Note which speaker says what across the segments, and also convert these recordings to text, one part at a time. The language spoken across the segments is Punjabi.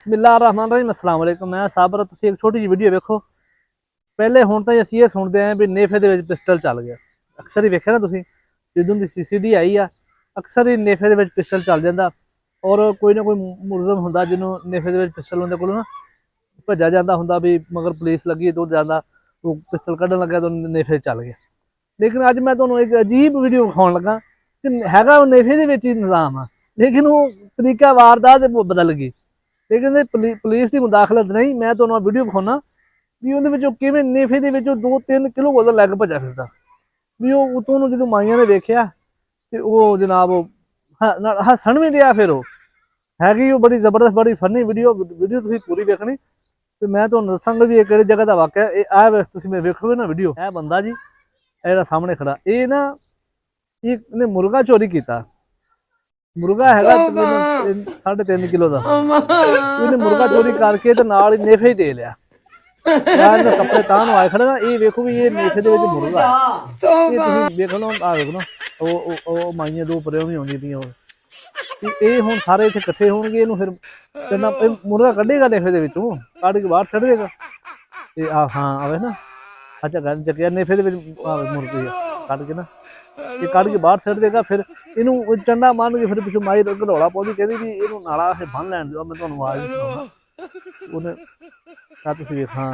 Speaker 1: बिस्मिल्लाहिर्रहमानिर्रहीम अस्सलाम वालेकुम। मैं साबर तुसीं एक छोटी जी वीडियो वेखो। पहले हुण तां असीं ये सुणदे आए भी नेफे दे विच पिस्टल चल गया। अक्सर ही वेखिया ना तुसीं, जदों दी सीसीडी आई आ अक्सर ही नेफे दे विच पिस्टल चल जांदा और कोई ना कोई मुलजम हुंदा जिन्हों नेफे दे विच पिस्टल उहदे कोलों ना भज्जा जांदा हुंदा भी मगर पुलिस लगी दूर जांदा वो पिस्टल कड्ढण लग्या तो नेफे चल गया। लेकिन अज मैं तुहानूं एक अजीब वीडियो विखाउण लगा कि हैगा वो नेफे दे विच ही निज़ाम आ, लेकिन वो तरीका वारदात बदल गई। लेकिन पुलिस की मुदाखलत नहीं। मैं तो वीडियो विखाना भी उहदे किवें नेफे दे 2-3 किलो वजन लैके भज्जा फिरदा भी वो उतों जो माइया ने वेख्या तो वो जनाब हसन भी दिया। फिर वो हैगी बड़ी जबरदस्त बड़ी फनी वीडियो वीडियो तुसीं पूरी वेखनी। तो मैं तुहानूं दस्सांगा भी किहड़ी जगह का वाकया है। तुसीं वेखोगे ना वीडियो, यह बंदा जी जिहड़ा सामने खड़ा ये ना इहने मुर्गा चोरी किया। मुर्गा हैगा तकरीबन 3.5 किलो का। ਇਹਨੇ ਮੁਰਗਾ ਚੋਰੀ ਕਰਕੇ ਤੇ ਨਾਲ ਹੀ ਨੇਫੇ ਹੀ ਦੇ ਲਿਆ। ਯਾਰ ਇਹਨੇ ਕੱਪੜੇ ਤਾਂ ਨੂੰ ਆਏ ਖੜੇ ਨਾ, ਇਹ ਵੇਖੋ ਵੀ ਇਹ ਨੇਫੇ ਦੇ ਵਿੱਚ ਮੁਰਗਾ ਇਹ ਤੁਸੀਂ ਵੇਖ ਲਓ। ਆ ਵੇਖ ਨਾ ਉਹ ਮਾਈਆਂ ਦੋ ਪਰਿਓ ਵੀ ਆਉਂਦੀਆਂ ਪਈਆਂ ਇਹ ਹੁਣ ਸਾਰੇ ਇੱਥੇ ਇਕੱਠੇ ਹੋਣਗੇ। ਇਹਨੂੰ ਫਿਰ ਚੰਨਾ ਮੁਰਗਾ ਕੱਢੇਗਾ ਨੇਫੇ ਦੇ ਵਿੱਚੋਂ, ਕੱਢ ਕੇ ਬਾਹਰ ਛੱਡ ਦੇਗਾ। ਤੇ ਆ ਹਾਂ ਆਵੇ ਨਾ ਅੱਛਾ ਗੱਲ ਚੱਕਿਆ ਨੇਫੇ ਦੇ ਵਿੱਚ ਮੁਰਗੀ ਕੱਢ ਕੇ ਨਾ ਇਹ ਕੱਢ ਕੇ ਬਾਹਰ ਛੱਡ ਦੇਗਾ। ਫਿਰ ਇਹਨੂੰ ਚੰਡਾ ਮਾਰਨਗੇ। ਫਿਰ ਪਿੱਛੋਂ ਮਾਈ ਘੜੌਲਾ ਪਾਉਂਦੀ ਕਹਿੰਦੀ ਵੀ ਇਹਨੂੰ ਨਾਲਾ ਇਹ ਬੰਨ ਲੈਣ ਦਿਓ। ਮੈਂ ਤੁਹਾਨੂੰ ਆਵਾਜ਼ ਸੁਣਾਉਣਾ ਉਹਨੇ ਤਾਂ ਤੁਸੀਂ ਵੇਖ। ਹਾਂ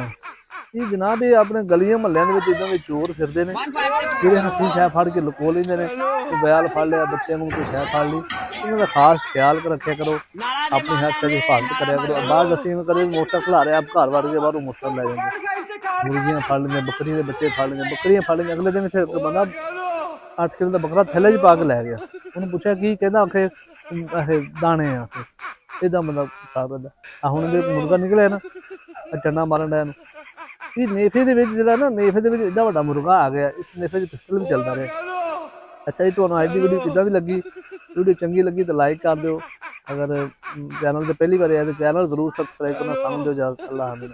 Speaker 1: ਇਹ ਜਨਾਬ ਇਹ ਆਪਣੇ ਗਲੀਆਂ ਮਹੱਲਿਆਂ ਦੇ ਵਿੱਚ ਇਦਾਂ ਦੇ ਚੋਰ ਫਿਰਦੇ ਨੇ ਜਿਹੜੇ ਹੱਥੀਂ ਸ਼ੈ ਫੜ ਕੇ ਲੁਕੋ ਲੈਂਦੇ ਨੇ। ਬੈਲ ਫੜ ਲਿਆ, ਬੱਚਿਆਂ ਨੂੰ ਕੋਈ ਸ਼ੈ ਫੜ ਲਈ। ਇਹਨਾਂ ਦਾ ਖਾਸ ਖਿਆਲ ਰੱਖਿਆ ਕਰੋ, ਆਪਣੀ ਹੱਥ ਦੀ ਹਿਫਾਜ਼ਤ ਕਰਿਆ ਕਰੋ। ਬਾਹਰ ਅਸੀਂ ਇਵੇਂ ਕਦੇ ਮੋਟਰਸਾਈਕਲ ਖਿਲਾ ਰਿਹਾ ਘਰ ਵੜ ਕੇ ਬਾਹਰੋਂ ਮੋਟਰਸਾਈਕਲ ਲੈ ਜਾਂਦੇ। ਮੁਰਗੀਆਂ ਫੜ ਲੈਂਦੇ, ਬੱਕਰੀਆਂ ਦੇ ਬੱਚੇ ਫੜ ਲੈਂਦੇ, ਬੱਕਰੀਆਂ ਫੜ ਲੈਂਦੇ। ਅਗਲੇ ਦਿਨ ਇੱਥੇ ਬੰਦਾ 8 ਕਿਲੋ ਦਾ ਬੱਕਰਾ ਥੈਲੇ 'ਚ ਪਾ ਕੇ ਲੈ ਗਿਆ। ਉਹਨੂੰ ਪੁੱਛਿਆ ਕੀ, ਕਹਿੰਦਾ ਆਖੇ ਇਹ ਦਾਣੇ ਆ। ਇੱਦਾਂ ਬੰਦਾ ਖਰਾਬ ਕਰਦਾ। ਆ ਹੁਣ ਜੇ ਮੁਰਗਾ ਨਿਕਲਿਆ ਨਾ ਚੰਨਾ ਮਾਰਨ ਡਿਆ ਨੂੰ ਇਹ ਨੇਫੇ ਦੇ ਵਿੱਚ ਜਿਹੜਾ ਨਾ ਨੇਫੇ ਦੇ ਵਿੱਚ ਏਡਾ ਵੱਡਾ ਮੁਰਗਾ ਆ ਗਿਆ। ਇਸ ਨੇਫੇ 'ਚ ਪਿਸਟਲ ਵੀ ਚੱਲਦਾ ਰਿਹਾ। ਅੱਛਾ ਜੀ, ਤੁਹਾਨੂੰ ਅੱਜ ਦੀ ਵੀਡੀਓ ਕਿੱਦਾਂ ਦੀ ਲੱਗੀ? ਵੀਡੀਓ ਚੰਗੀ ਲੱਗੀ ਤਾਂ ਲਾਈਕ ਕਰ ਦਿਓ। ਅਗਰ ਚੈਨਲ 'ਤੇ ਪਹਿਲੀ ਵਾਰ ਆਏ ਤਾਂ ਚੈਨਲ ਜ਼ਰੂਰ ਸਬਸਕ੍ਰਾਈਬ ਕਰਨਾ। ਸਾਨੂੰ ਦਿਓ ਇਜਾਜ਼ਤ। ਅੱਲਾਹ ਹਾਫਿਜ਼।